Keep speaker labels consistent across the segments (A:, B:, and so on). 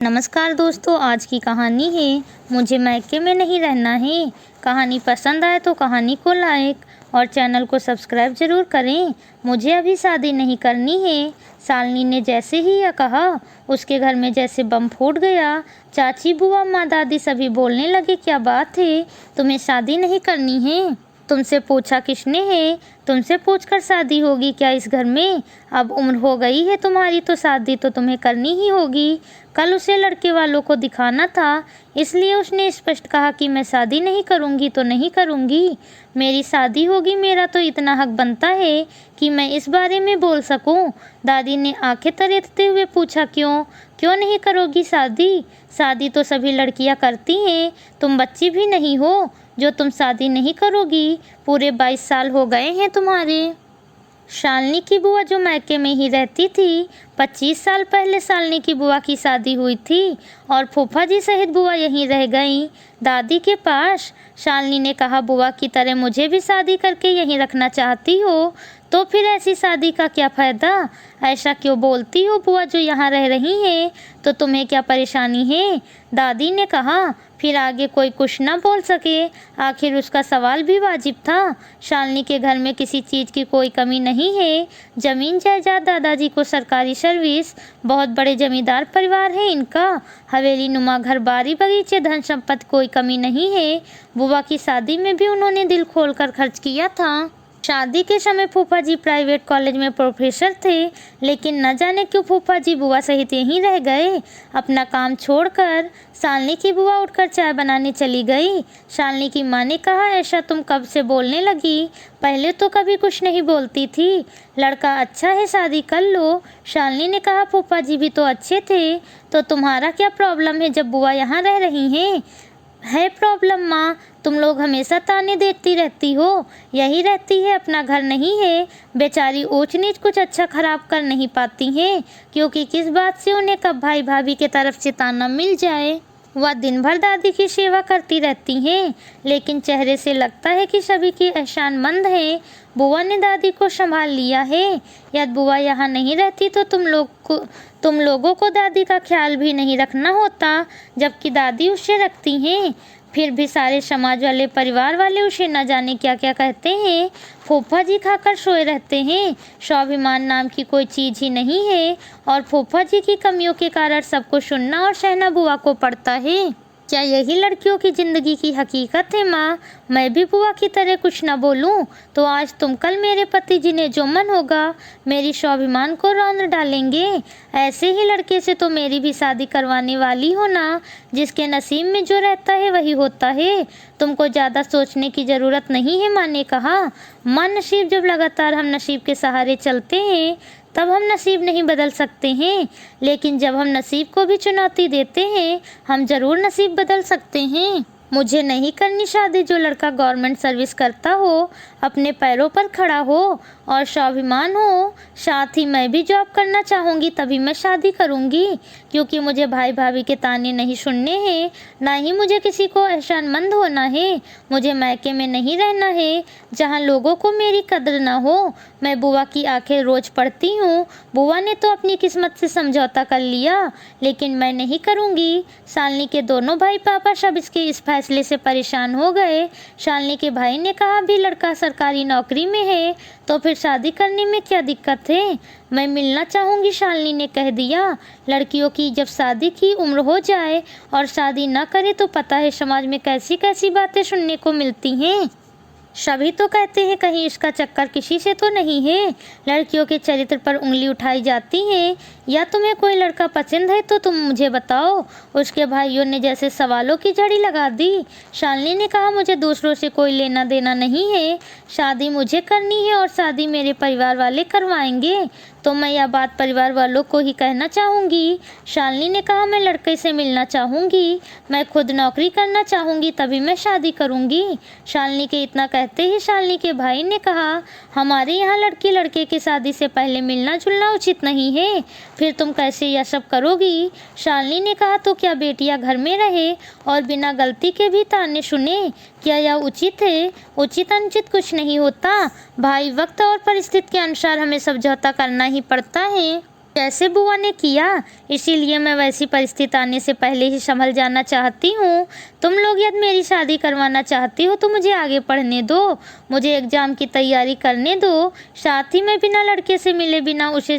A: नमस्कार दोस्तों, आज की कहानी है मुझे मायके में नहीं रहना है। कहानी पसंद आए तो कहानी को लाइक और चैनल को सब्सक्राइब जरूर करें। मुझे अभी शादी नहीं करनी है। शालिनी ने जैसे ही यह कहा उसके घर में जैसे बम फूट गया। चाची, बुआ, माँ, दादी सभी बोलने लगे, क्या बात है, तुम्हें शादी नहीं करनी है? तुमसे पूछा किसने है? तुमसे पूछकर शादी होगी क्या इस घर में? अब उम्र हो गई है तुम्हारी तो शादी तो तुम्हें करनी ही होगी। कल उसे लड़के वालों को दिखाना था, इसलिए उसने स्पष्ट कहा कि मैं शादी नहीं करूंगी तो नहीं करूंगी। मेरी शादी होगी, मेरा तो इतना हक बनता है कि मैं इस बारे में बोल सकूं। दादी ने आंखें तरेतते हुए पूछा, क्यों क्यों नहीं करोगी शादी? शादी तो सभी लड़कियां करती हैं, तुम बच्ची भी नहीं हो जो तुम शादी नहीं करोगी। पूरे 22 साल हो गए हैं तुम्हारे। शालिनी की बुआ जो मायके में ही रहती थी, 25 साल पहले शालिनी की बुआ की शादी हुई थी और फूफा जी सहित बुआ यहीं रह गईं, दादी के पास। शालिनी ने कहा, बुआ की तरह मुझे भी शादी करके यहीं रखना चाहती हो तो फिर ऐसी शादी का क्या फ़ायदा? ऐसा क्यों बोलती हो बुआ, जो यहाँ रह रही हैं तो तुम्हें क्या परेशानी है? दादी ने कहा। फिर आगे कोई कुछ न बोल सके, आखिर उसका सवाल भी वाजिब था। शालिनी के घर में किसी चीज़ की कोई कमी नहीं है। ज़मीन जायदाद, दादाजी को सरकारी सर्विस, बहुत बड़े जमींदार परिवार है इनका। हवेली नुमा घर, बारी बगीचे, धन संपत्ति कोई कमी नहीं है। बुआ की शादी में भी उन्होंने दिल खोलकर खर्च किया था। शादी के समय फूफा जी प्राइवेट कॉलेज में प्रोफेसर थे, लेकिन न जाने क्यों फूफा जी बुआ सहित यहीं रह गए। अपना काम छोड़कर शालिनी की बुआ उठकर चाय बनाने चली गई। शालिनी की माँ ने कहा, ऐसा तुम कब से बोलने लगी? पहले तो कभी कुछ नहीं बोलती थी। लड़का अच्छा है, शादी कर लो। शालिनी ने कहा, फूफा जी भी तो अच्छे थे, तो तुम्हारा क्या प्रॉब्लम है जब बुआ यहाँ रह रही हैं? है प्रॉब्लम माँ, तुम लोग हमेशा ताने देती रहती हो। यही रहती है, अपना घर नहीं है। बेचारी ऊंच नीच कुछ अच्छा खराब कर नहीं पाती हैं, क्योंकि किस बात से उन्हें कब भाई भाभी के तरफ से ताना मिल जाए। वह दिन भर दादी की सेवा करती रहती हैं, लेकिन चेहरे से लगता है कि सभी की एहसानमंद हैं। बुआ ने दादी को संभाल लिया है। यदि बुआ यहाँ नहीं रहती तो तुम लोगों को दादी का ख्याल भी नहीं रखना होता, जबकि दादी उसे रखती हैं। फिर भी सारे समाज वाले, परिवार वाले उसे न जाने क्या क्या कहते हैं। फूफा जी खाकर सोए रहते हैं। स्वाभिमान नाम की कोई चीज़ ही नहीं है और फूफा जी की कमियों के कारण सबको सुनना और सहना बुआ को पड़ता है। क्या यही लड़कियों की ज़िंदगी की हकीकत है माँ? मैं भी बुआ की तरह कुछ न बोलूँ तो आज तुम कल मेरे पति जी ने जो मन होगा मेरी स्वाभिमान को रौंद डालेंगे। ऐसे ही लड़के से तो मेरी भी शादी करवाने वाली हो ना। जिसके नसीब में जो रहता है वही होता है, तुमको ज़्यादा सोचने की ज़रूरत नहीं है, माँ ने कहा। माँ, नसीब जब लगातार हम नसीब के सहारे चलते हैं तब हम नसीब नहीं बदल सकते हैं, लेकिन जब हम नसीब को भी चुनौती देते हैं हम ज़रूर नसीब बदल सकते हैं। मुझे नहीं करनी शादी। जो लड़का गवर्नमेंट सर्विस करता हो, अपने पैरों पर खड़ा हो और स्वाभिमान हो। साथ ही मैं भी जॉब करना चाहूँगी, तभी मैं शादी करूँगी, क्योंकि मुझे भाई भाभी के ताने नहीं सुनने हैं, ना ही मुझे किसी को एहसानमंद होना है। मुझे मायके में नहीं रहना है जहाँ लोगों को मेरी कदर ना हो। मैं बुआ की आंखें रोज़ पढ़ती हूँ। बुआ ने तो अपनी किस्मत से समझौता कर लिया, लेकिन मैं नहीं करूँगी। शालिनी के दोनों भाई पापा सब इसके इस फैसले से परेशान हो गए। शालिनी के भाई ने कहा, भी लड़का सरकारी नौकरी में है तो फिर शादी करने में क्या दिक्कत है? मैं मिलना चाहूँगी, शालिनी ने कह दिया। लड़कियों की जब शादी की उम्र हो जाए और शादी न करे तो पता है समाज में कैसी कैसी बातें सुनने को मिलती हैं। सभी तो कहते हैं कहीं इसका चक्कर किसी से तो नहीं है। लड़कियों के चरित्र पर उंगली उठाई जाती है। या तुम्हें कोई लड़का पसंद है तो तुम मुझे बताओ। उसके भाइयों ने जैसे सवालों की झड़ी लगा दी। शालिनी ने कहा, मुझे दूसरों से कोई लेना देना नहीं है। शादी मुझे करनी है और शादी मेरे परिवार वाले करवाएंगे, तो मैं यह बात परिवार वालों को ही कहना चाहूँगी। शालिनी ने कहा, मैं लड़के से मिलना चाहूँगी, मैं खुद नौकरी करना चाहूँगी, तभी मैं शादी करूँगी। शालिनी के इतना कहते ही शालिनी के भाई ने कहा, हमारे यहाँ लड़की लड़के की शादी से पहले मिलना जुलना उचित नहीं है, फिर तुम कैसे यह सब करोगी? शालिनी ने कहा, तो क्या बेटियाँ घर में रहे और बिना गलती के भी ताने सुने? क्या यह उचित है? उचित अनुचित कुछ नहीं होता भाई, वक्त और परिस्थिति के अनुसार हमें समझौता करना ही पड़ता है। जैसे बुआ ने किया, इसीलिए मैं वैसी परिस्थिति आने से पहले ही संभल जाना चाहती हूँ। तुम लोग यदि मेरी शादी करवाना चाहती हो तो मुझे आगे पढ़ने दो, मुझे एग्ज़ाम की तैयारी करने दो। साथ ही मैं बिना लड़के से मिले बिना उसे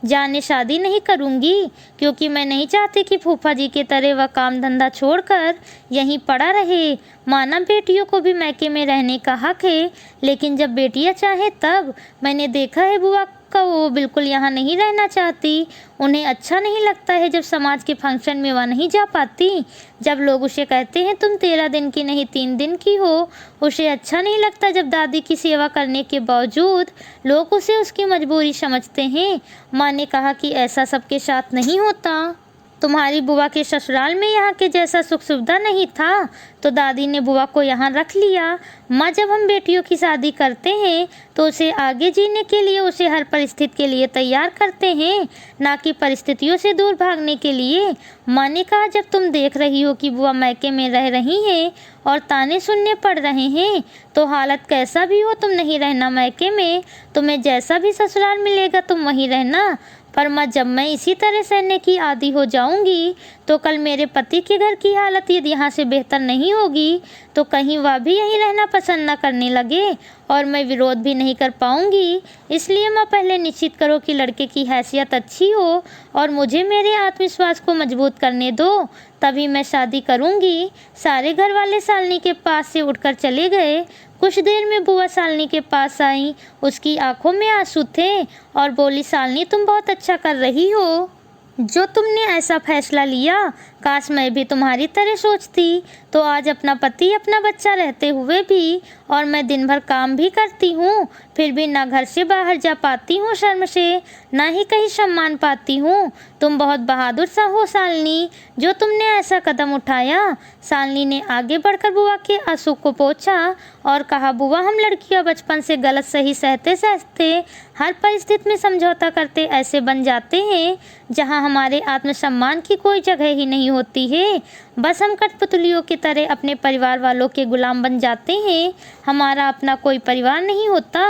A: जाने शादी नहीं करूँगी, क्योंकि मैं नहीं चाहती कि फूफा जी के तरह वह काम धंधा छोड़कर यहीं पड़ा रहे। माना बेटियों को भी मैके में रहने का हक है, लेकिन जब बेटियाँ चाहें तब। मैंने देखा है बुआ का वो बिल्कुल यहाँ नहीं रहना चाहती। उन्हें अच्छा नहीं लगता है जब समाज के फंक्शन में वह नहीं जा पाती, जब लोग उसे कहते हैं तुम 13 दिन की नहीं 3 दिन की हो। उसे अच्छा नहीं लगता जब दादी की सेवा करने के बावजूद लोग उसे उसकी मजबूरी समझते हैं। माँ ने कहा कि ऐसा सबके साथ नहीं होता। तुम्हारी बुआ के ससुराल में यहाँ के जैसा सुख सुविधा नहीं था, तो दादी ने बुआ को यहाँ रख लिया। माँ, जब हम बेटियों की शादी करते हैं तो उसे आगे जीने के लिए उसे हर परिस्थिति के लिए तैयार करते हैं, ना कि परिस्थितियों से दूर भागने के लिए। माँ ने कहा, जब तुम देख रही हो कि बुआ मैके में रह रही हैं और ताने सुनने पड़ रहे हैं, तो हालत कैसा भी हो तुम नहीं रहना मैके में। तुम्हें जैसा भी ससुराल मिलेगा तुम वहीं रहना। पर माँ, जब मैं इसी तरह सहने की आदी हो जाऊंगी तो कल मेरे पति के घर की हालत यदि यहाँ से बेहतर नहीं होगी तो कहीं वह भी यहीं रहना पसंद न करने लगे और मैं विरोध भी नहीं कर पाऊंगी। इसलिए माँ, पहले निश्चित करो कि लड़के की हैसियत अच्छी हो और मुझे मेरे आत्मविश्वास को मजबूत करने दो, तभी मैं शादी करूंगी। सारे घर वाले शालिनी के पास से उठकर चले गए। कुछ देर में बुआ शालिनी के पास आई। उसकी आंखों में आंसू थे और बोली, शालिनी, तुम बहुत अच्छा कर रही हो जो तुमने ऐसा फैसला लिया। काश मैं भी तुम्हारी तरह सोचती तो आज अपना पति अपना बच्चा रहते हुए भी और मैं दिन भर काम भी करती हूँ, फिर भी ना घर से बाहर जा पाती हूँ शर्म से, ना ही कहीं सम्मान पाती हूँ। तुम बहुत बहादुर सा हो शालिनी, जो तुमने ऐसा कदम उठाया। शालिनी ने आगे बढ़कर बुआ के आंसू को पोंछा और कहा, बुआ, हम लड़कियां बचपन से गलत सही सहते सहते हर परिस्थिति में समझौता करते ऐसे बन जाते हैं जहां हमारे आत्मसम्मान की कोई जगह ही नहीं होती है। बस हम कठपुतलियों की तरह अपने परिवार वालों के गुलाम बन जाते हैं। हमारा अपना कोई परिवार नहीं होता,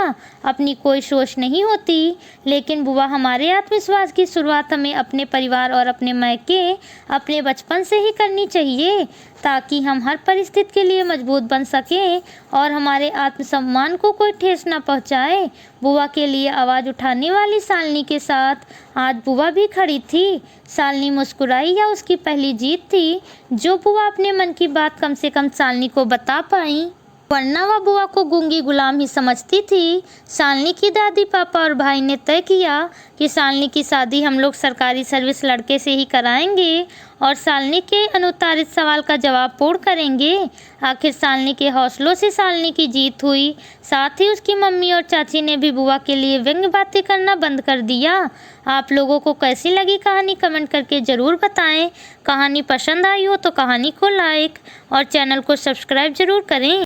A: अपनी कोई सोच नहीं होती। लेकिन बुआ, हमारे आत्मविश्वास की शुरुआत हमें अपने परिवार और अपने मायके, अपने बचपन से ही करनी चाहिए, ताकि हम हर परिस्थिति के लिए मजबूत बन सकें और हमारे आत्मसम्मान को कोई ठेस न पहुंचाए। बुआ के लिए आवाज़ उठाने वाली शालिनी के साथ आज बुआ भी खड़ी थी। शालिनी मुस्कुराई। या उसकी पहली जीत थी जो बुआ अपने मन की बात कम से कम शालिनी को बता पाई, वरना वह बुआ को गूंगी गुलाम ही समझती थी। शालिनी की दादी, पापा और भाई ने तय किया कि शालिनी की शादी हम लोग सरकारी सर्विस लड़के से ही कराएंगे और शालिनी के अनुत्तरित सवाल का जवाब पूर्ण करेंगे। आखिर शालिनी के हौसलों से शालिनी की जीत हुई। साथ ही उसकी मम्मी और चाची ने भी बुआ के लिए व्यंग्य बातें करना बंद कर दिया। आप लोगों को कैसी लगी कहानी कमेंट करके ज़रूर बताएं। कहानी पसंद आई हो तो कहानी को लाइक और चैनल को सब्सक्राइब ज़रूर करें।